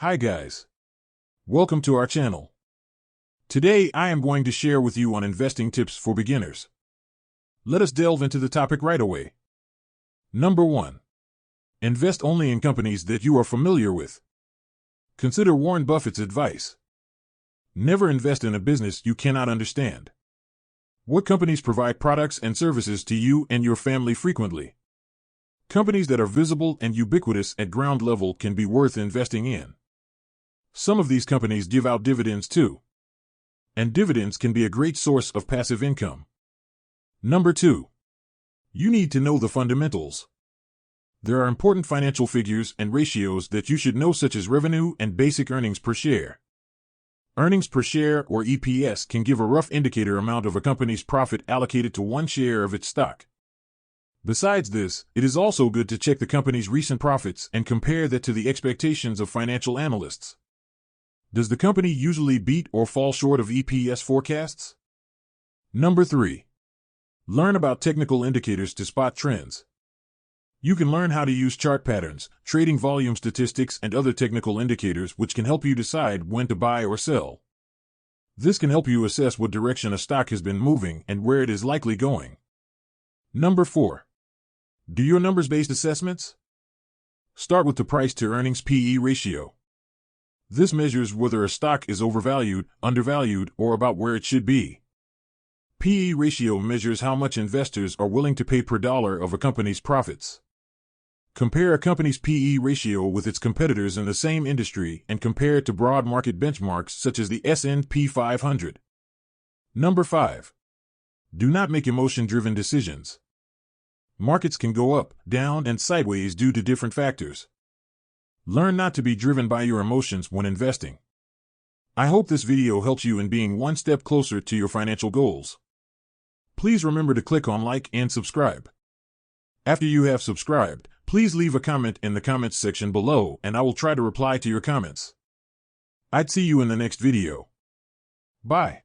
Hi guys. Welcome to our channel. Today I am going to share with you on investing tips for beginners. Let us delve into the topic right away. Number 1. Invest only in companies that you are familiar with. Consider Warren Buffett's advice. Never invest in a business you cannot understand. What companies provide products and services to you and your family frequently? Companies that are visible and ubiquitous at ground level can be worth investing in. Some of these companies give out dividends too. And dividends can be a great source of passive income. Number 2. You need to know the fundamentals. There are important financial figures and ratios that you should know, such as revenue and basic earnings per share. Earnings per share, or EPS, can give a rough indicator amount of a company's profit allocated to one share of its stock. Besides this, it is also good to check the company's recent profits and compare that to the expectations of financial analysts. Does the company usually beat or fall short of EPS forecasts? Number 3. Learn about technical indicators to spot trends. You can learn how to use chart patterns, trading volume statistics, and other technical indicators which can help you decide when to buy or sell. This can help you assess what direction a stock has been moving and where it is likely going. Number 4. Do your numbers-based assessments. Start with the price-to-earnings (PE) ratio. This measures whether a stock is overvalued, undervalued, or about where it should be. PE ratio measures how much investors are willing to pay per dollar of a company's profits. Compare a company's PE ratio with its competitors in the same industry and compare it to broad market benchmarks such as the S&P 500. Number 5. Do not make emotion-driven decisions. Markets can go up, down, and sideways due to different factors. Learn not to be driven by your emotions when investing. I hope this video helps you in being one step closer to your financial goals. Please remember to click on like and subscribe. After you have subscribed, please leave a comment in the comments section below and I will try to reply to your comments. I'd see you in the next video. Bye.